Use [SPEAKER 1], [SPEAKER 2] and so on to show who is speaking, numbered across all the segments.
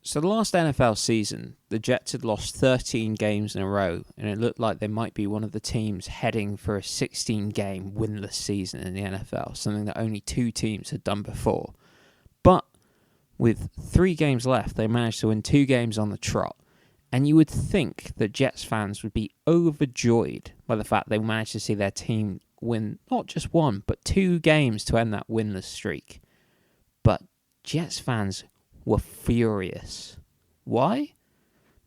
[SPEAKER 1] So the last NFL season, the Jets had lost 13 games in a row, and it looked like they might be one of the teams heading for a 16-game winless season in the NFL, something that only 2 teams had done before. But with 3 games left, they managed to win 2 games on the trot, and you would think that Jets fans would be overjoyed by the fact they managed to see their team win not just 1, but 2 games to end that winless streak. But Jets fans were furious. Why?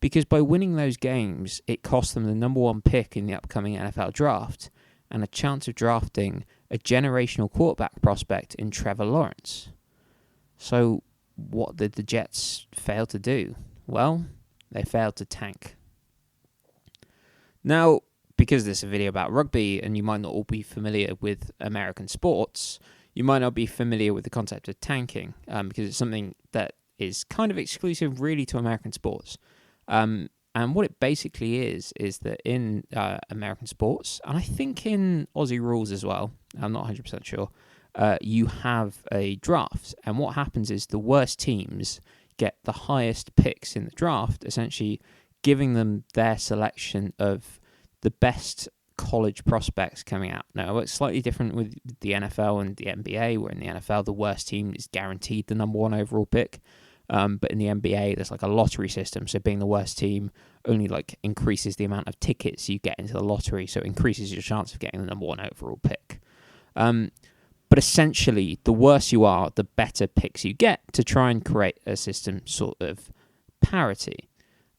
[SPEAKER 1] Because by winning those games, it cost them the number 1 pick in the upcoming NFL draft and a chance of drafting a generational quarterback prospect in Trevor Lawrence. So what did the Jets fail to do? Well, they failed to tank. Now, because this is a video about rugby and you might not all be familiar with American sports, you might not be familiar with the concept of tanking because it's something that is kind of exclusive really to American sports. And what it basically is that in American sports, and I think in Aussie rules as well, I'm not 100% sure, you have a draft. And what happens is the worst teams get the highest picks in the draft, essentially giving them their selection of the best college prospects coming out. Now, it's slightly different with the NFL and the NBA, where in the NFL, the worst team is guaranteed the number 1 overall pick. But in the NBA, there's like a lottery system. So being the worst team only like increases the amount of tickets you get into the lottery. So it increases your chance of getting the number 1 overall pick. But essentially, the worse you are, the better picks you get to try and create a system sort of parity.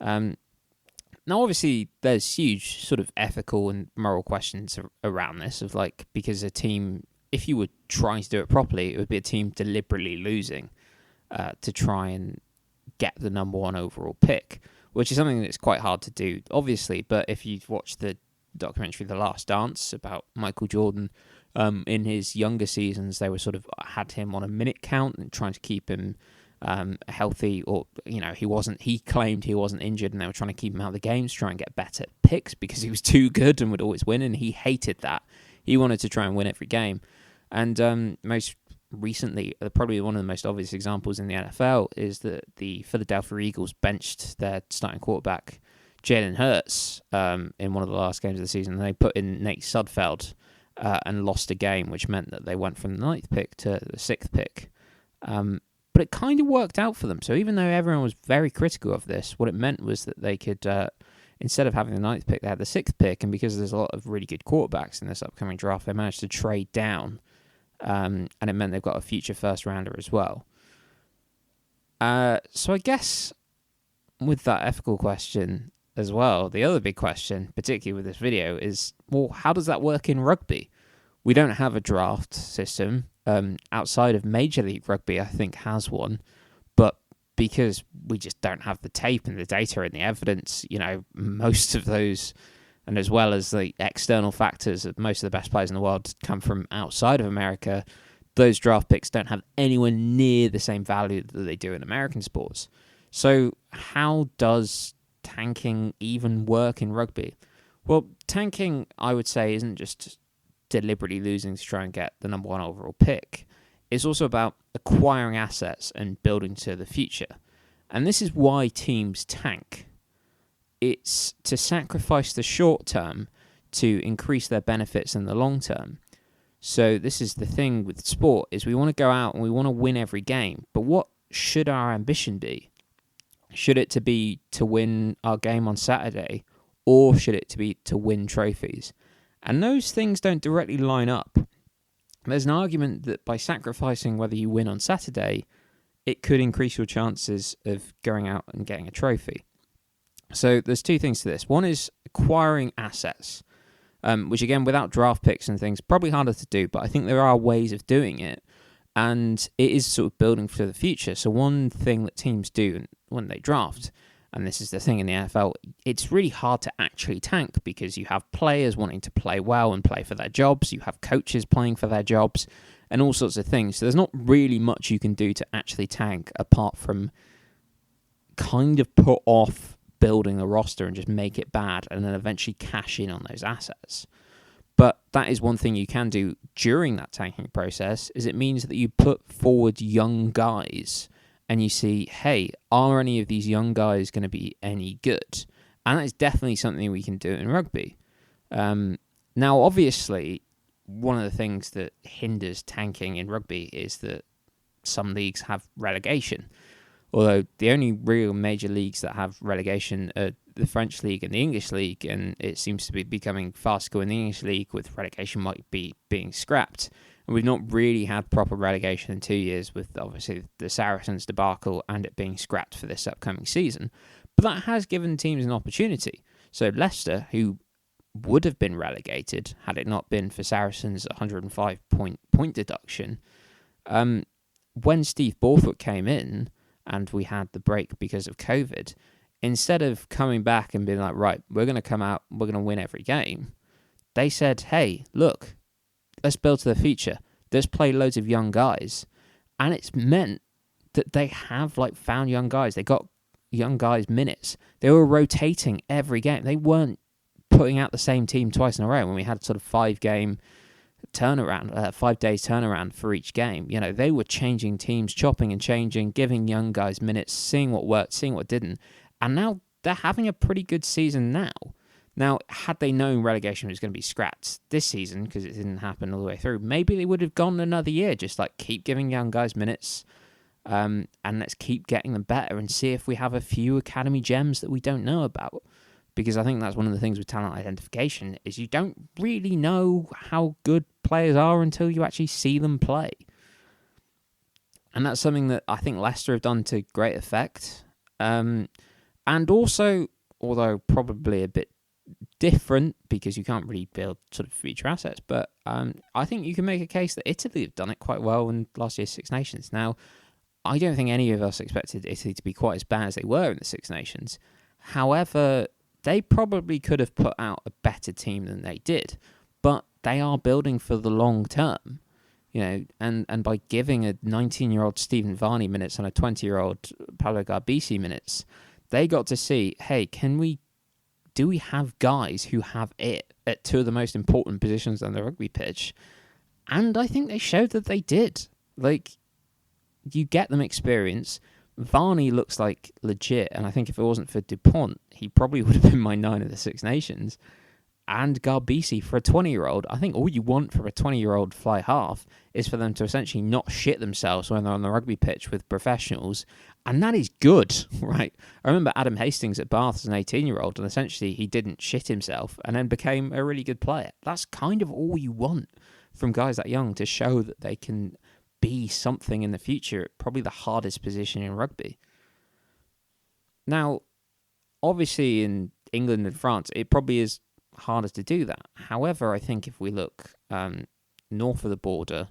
[SPEAKER 1] Now, obviously, there's huge sort of ethical and moral questions around this of like, because a team, if you were trying to do it properly, it would be a team deliberately losing to try and get the number 1 overall pick, which is something that's quite hard to do, obviously. But if you've watched the documentary The Last Dance about Michael Jordan, in his younger seasons, they were sort of had him on a minute count and trying to keep him healthy, or he claimed he wasn't injured, and they were trying to keep him out of the games, try and get better picks because he was too good and would always win, and he hated that. He wanted to try and win every game. And most recently, probably one of the most obvious examples in the NFL is that the Philadelphia Eagles benched their starting quarterback Jalen Hurts in one of the last games of the season. They put in Nate Sudfeld and lost a game, which meant that they went from the 9th pick to the 6th pick. But it kind of worked out for them. So even though everyone was very critical of this, what it meant was that they could, instead of having the 9th pick, they had the 6th pick. And because there's a lot of really good quarterbacks in this upcoming draft, they managed to trade down. And it meant they've got a future first rounder as well. So I guess with that ethical question as well, the other big question, particularly with this video, is, well, how does that work in rugby? We don't have a draft system. Outside of Major League Rugby, I think, has one. But because we just don't have the tape and the data and the evidence, most of those, and as well as the external factors of most of the best players in the world come from outside of America, those draft picks don't have anywhere near the same value that they do in American sports. So how does tanking even work in rugby? Well, tanking, I would say, isn't just deliberately losing to try and get the number 1 overall pick. It's also about acquiring assets and building to the future. And this is why teams tank. It's to sacrifice the short term to increase their benefits in the long term. So this is the thing with sport, is we want to go out and we want to win every game. But what should our ambition be? Should it be to win our game on Saturday, or should it be to win trophies? And those things don't directly line up. There's an argument that by sacrificing whether you win on Saturday, it could increase your chances of going out and getting a trophy. So there's 2 things to this. One is acquiring assets, which again, without draft picks and things, probably harder to do, but I think there are ways of doing it. And it is sort of building for the future. So one thing that teams do when they draft, and this is the thing in the NFL, it's really hard to actually tank because you have players wanting to play well and play for their jobs. You have coaches playing for their jobs and all sorts of things. So there's not really much you can do to actually tank apart from kind of put off building a roster and just make it bad and then eventually cash in on those assets. But that is one thing you can do during that tanking process, is it means that you put forward young guys and you see, hey, are any of these young guys going to be any good? And that's definitely something we can do in rugby. Now, obviously, one of the things that hinders tanking in rugby is that some leagues have relegation. Although the only real major leagues that have relegation are the French League and the English League, and it seems to be becoming farcical in the English League, with relegation might be being scrapped. And we've not really had proper relegation in 2 years, with obviously the Saracens debacle and it being scrapped for this upcoming season. But that has given teams an opportunity. So Leicester, who would have been relegated had it not been for Saracens' 105-point deduction, when Steve Borthwick came in and we had the break because of COVID, instead of coming back and being like, right, we're going to come out, we're going to win every game, they said, hey, look, let's build to the future. Let's play loads of young guys. And it's meant that they have found young guys. They got young guys minutes. They were rotating every game. They weren't putting out the same team twice in a row when we had sort of 5 days turnaround for each game. They were changing teams, chopping and changing, giving young guys minutes, seeing what worked, seeing what didn't. And now they're having a pretty good season now. Now, had they known relegation was going to be scrapped this season, because it didn't happen all the way through, maybe they would have gone another year, just keep giving young guys minutes, and let's keep getting them better and see if we have a few academy gems that we don't know about. Because I think that's one of the things with talent identification, is you don't really know how good players are until you actually see them play. And that's something that I think Leicester have done to great effect. And also, although probably a bit different because you can't really build sort of future assets, but I think you can make a case that Italy have done it quite well in last year's Six Nations. Now, I don't think any of us expected Italy to be quite as bad as they were in the Six Nations. However, they probably could have put out a better team than they did, but they are building for the long term, and by giving a 19-year-old Stephen Varney minutes and a 20-year-old Paolo Garbisi minutes, they got to see, hey, do we have guys who have it at 2 of the most important positions on the rugby pitch? And I think they showed that they did. You get them experience. Varney looks legit, and I think if it wasn't for DuPont, he probably would have been my 9 of the Six Nations. And Garbisi, for a 20-year-old, I think all you want for a 20-year-old fly half is for them to essentially not shit themselves when they're on the rugby pitch with professionals, and that is good, right? I remember Adam Hastings at Bath as an 18-year-old, and essentially he didn't shit himself and then became a really good player. That's kind of all you want from guys that young, to show that they can be something in the future, probably the hardest position in rugby. Now, obviously in England and France, it probably is harder to do that. However, I think if we look north of the border,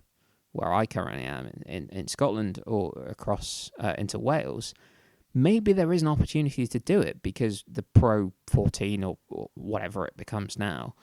[SPEAKER 1] where I currently am, in Scotland or across into Wales, maybe there is an opportunity to do it, because the Pro 14 or whatever it becomes now,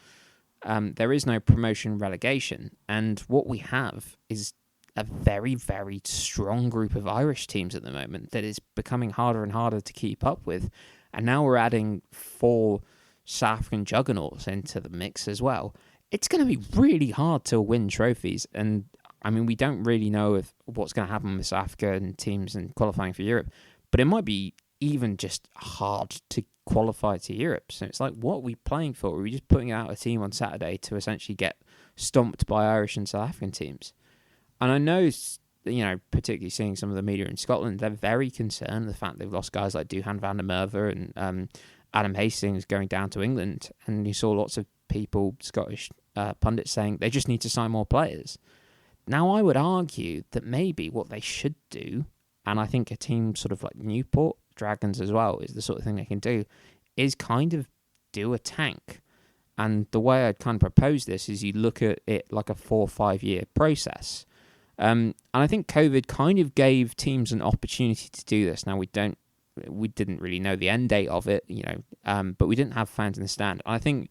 [SPEAKER 1] there is no promotion relegation. And what we have is a very, very strong group of Irish teams at the moment that is becoming harder and harder to keep up with. And now we're adding 4 South African juggernauts into the mix as well. It's going to be really hard to win trophies. And I mean, we don't really know what's going to happen with South African teams and qualifying for Europe, but it might be even just hard to qualify to Europe. So it's what are we playing for? Are we just putting out a team on Saturday to essentially get stomped by Irish and South African teams? And I know, particularly seeing some of the media in Scotland, they're very concerned the fact they've lost guys like Duhan van der Merwe and Adam Hastings going down to England. And you saw lots of people, Scottish pundits, saying they just need to sign more players. Now, I would argue that maybe what they should do, and I think a team sort of like Newport, Dragons as well, is the sort of thing they can do, is kind of do a tank. And the way I'd kind of propose this is you look at it like a 4 or 5 year process. And I think COVID kind of gave teams an opportunity to do this. Now, we didn't really know the end date of it, but we didn't have fans in the stand. And I think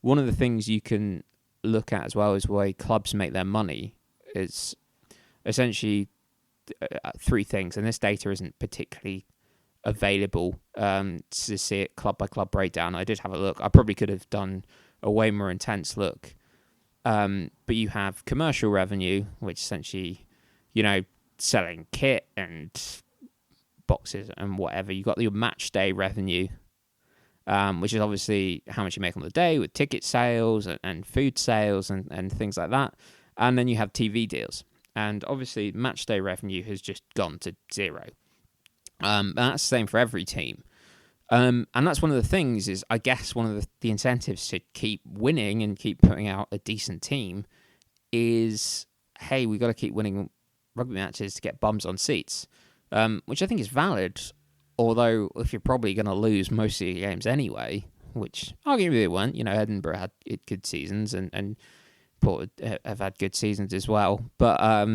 [SPEAKER 1] one of the things you can look at as well is the way clubs make their money is essentially 3 things. And this data isn't particularly available to see it club by club breakdown. I did have a look. I probably could have done a way more intense look. But you have commercial revenue, which essentially, selling kit and boxes and whatever. You've got your match day revenue, which is obviously how much you make on the day with ticket sales and food sales and things like that. And then you have TV deals. And obviously, match day revenue has just gone to zero. And that's the same for every team. And that's one of the things is, I guess, one of the incentives to keep winning and keep putting out a decent team is, hey, we got to keep winning rugby matches to get bums on seats, which I think is valid. Although, if you're probably going to lose most of your games anyway, which arguably they weren't, Edinburgh had good seasons and Port have had good seasons as well. But,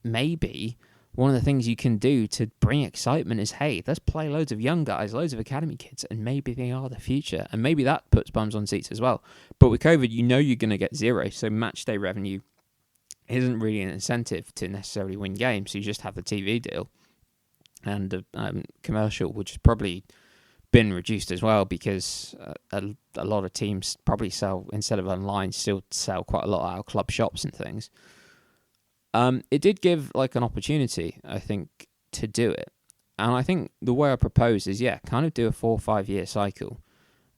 [SPEAKER 1] maybe one of the things you can do to bring excitement is, hey, let's play loads of young guys, loads of academy kids, and maybe they are the future. And maybe that puts bums on seats as well. But with COVID, you're going to get zero. So match day revenue isn't really an incentive to necessarily win games. So you just have the TV deal and the commercial, which has probably been reduced as well because a lot of teams probably sell, instead of online, still sell quite a lot out of club shops and things. It did give an opportunity, I think, to do it. And I think the way I propose is, kind of do a 4 or 5 year cycle.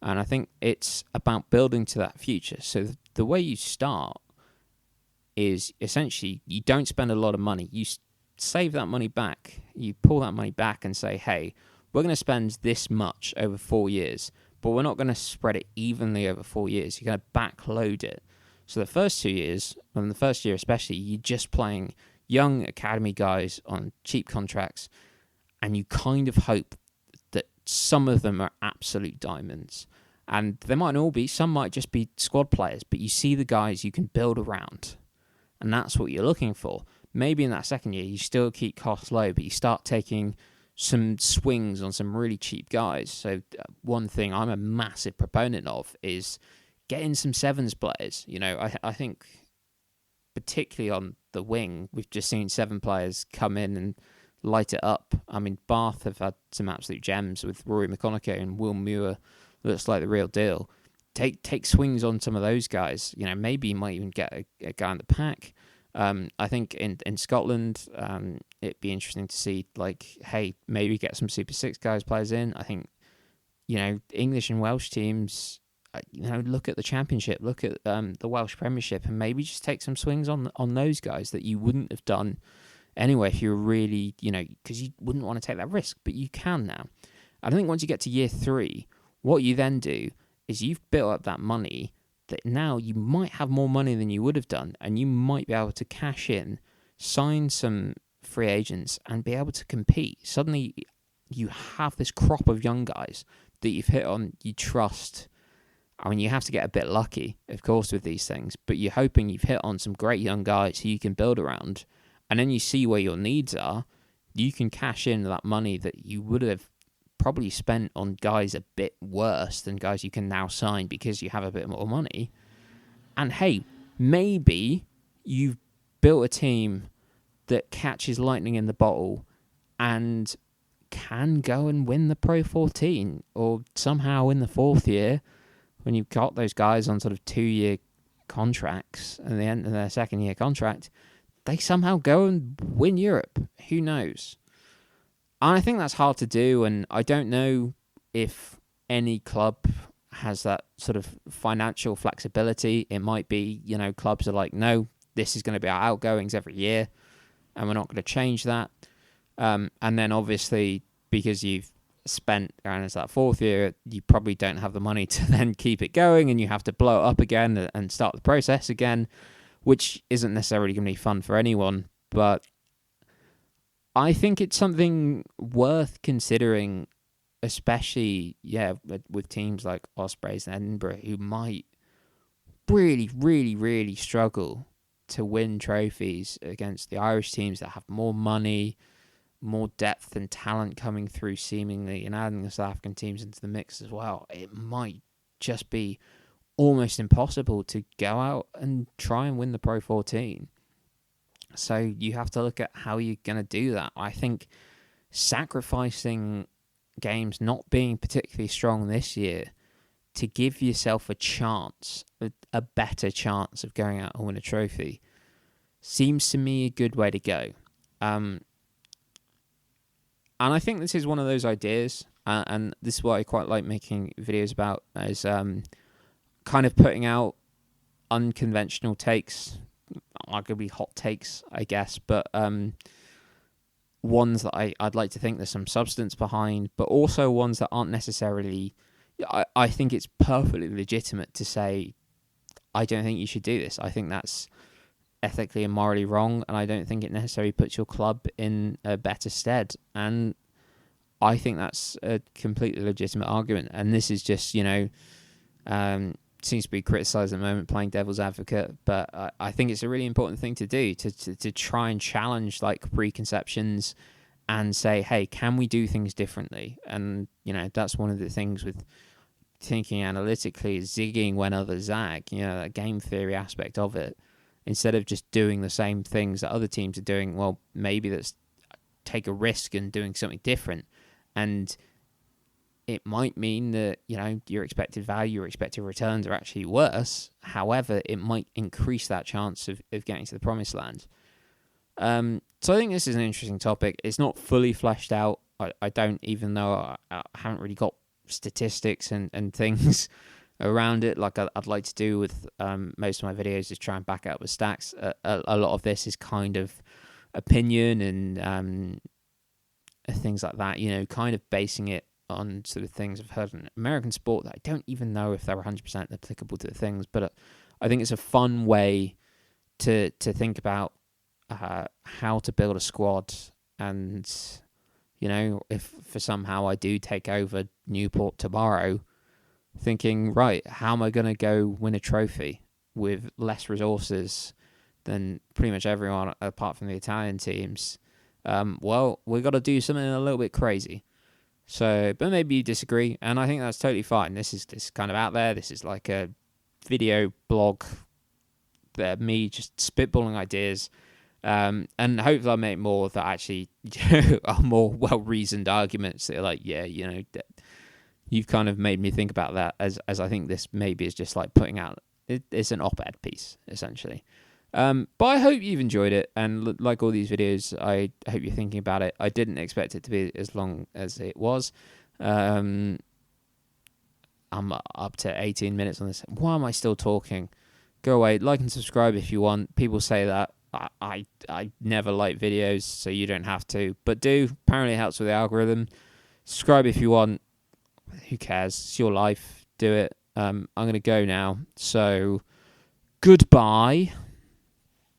[SPEAKER 1] And I think it's about building to that future. So the way you start is essentially you don't spend a lot of money. You save that money back. You pull that money back and say, hey, we're going to spend this much over 4 years, but we're not going to spread it evenly over 4 years. You're going to backload it. So the first 2 years, and the first year especially, you're just playing young academy guys on cheap contracts, and you kind of hope that some of them are absolute diamonds. And they might not all be, some might just be squad players, but you see the guys you can build around. And that's what you're looking for. Maybe in that second year, you still keep costs low, but you start taking some swings on some really cheap guys. So one thing I'm a massive proponent of is getting some sevens players. I think particularly on the wing, we've just seen 7 players come in and light it up. I mean, Bath have had some absolute gems with Rory McConaughey and Will Muir. Looks like the real deal. Take swings on some of those guys. Maybe you might even get a guy in the pack. I think in Scotland, it'd be interesting to see, hey, maybe get some Super 6 players in. I think, English and Welsh teams, look at the Championship, look at the Welsh Premiership, and maybe just take some swings on those guys that you wouldn't have done anyway if you were really, because you wouldn't want to take that risk, but you can now. And I think once you get to year 3, what you then do is you've built up that money that now you might have more money than you would have done, and you might be able to cash in, sign some free agents, and be able to compete. Suddenly, you have this crop of young guys that you've hit on, you trust. I mean, you have to get a bit lucky, of course, with these things, but you're hoping you've hit on some great young guys who you can build around, and then you see where your needs are. You can cash in that money that you would have probably spent on guys a bit worse than guys you can now sign because you have a bit more money. And hey, maybe you've built a team that catches lightning in the bottle and can go and win the Pro 14, or somehow in the 4th year, when you've got those guys on sort of 2-year contracts and the end of their 2nd year contract, they somehow go and win Europe. Who knows? And I think that's hard to do, and I don't know if any club has that sort of financial flexibility. It might be, clubs are like, no, this is going to be our outgoings every year, and we're not going to change that. And then obviously, because you've spent, and it's that 4th year, you probably don't have the money to then keep it going, and you have to blow it up again and start the process again, which isn't necessarily going to be fun for anyone. But I think it's something worth considering, especially, with teams like Ospreys and Edinburgh, who might really, really, really struggle to win trophies against the Irish teams that have more money, more depth and talent coming through seemingly, and adding the South African teams into the mix as well. It might just be almost impossible to go out and try and win the Pro 14. So you have to look at how you're going to do that. I think sacrificing games not being particularly strong this year to give yourself a chance, a better chance of going out and win a trophy, seems to me a good way to go. And I think this is one of those ideas, and this is what I quite like making videos about, is kind of putting out unconventional takes, arguably hot takes, I guess, but ones that I'd like to think there's some substance behind, but also ones that aren't necessarily... I think it's perfectly legitimate to say, I don't think you should do this. I think that's ethically and morally wrong, and I don't think it necessarily puts your club in a better stead. And I think that's a completely legitimate argument. And this is just, seems to be criticised at the moment, playing devil's advocate, but I think it's a really important thing to do, to try and challenge like preconceptions and say, hey, can we do things differently? And that's one of the things with thinking analytically, is zigging when others zag, that game theory aspect of it. Instead of just doing the same things that other teams are doing, well, maybe let's take a risk and doing something different. And it might mean that, your expected value, your expected returns are actually worse. However, it might increase that chance of getting to the promised land. So I think this is an interesting topic. It's not fully fleshed out. I don't, even though I haven't really got statistics and things around it like I'd like to do with most of my videos, is try and back it up with stats. A lot of this is kind of opinion and things like that, kind of basing it on sort of things I've heard in American sport that I don't even know if they're 100% applicable to the things, but I think it's a fun way to think about how to build a squad. And if for somehow I do take over Newport tomorrow, thinking, right, how am I going to go win a trophy with less resources than pretty much everyone apart from the Italian teams? Well, we've got to do something a little bit crazy. So, but maybe you disagree, and I think that's totally fine. This is kind of out there. This is like a video blog, me just spitballing ideas, and hopefully I'll make more that actually are more well-reasoned arguments that are like, you've kind of made me think about that, as I think this maybe is just like putting out, it's an op-ed piece, essentially. But I hope you've enjoyed it, and like all these videos, I hope you're thinking about it. I didn't expect it to be as long as it was. I'm up to 18 minutes on this. Why am I still talking? Go away, like and subscribe if you want. People say that. I never like videos, so you don't have to, but do. Apparently it helps with the algorithm. Subscribe if you want. Who cares? It's your life. Do it. I'm going to go now. So, goodbye.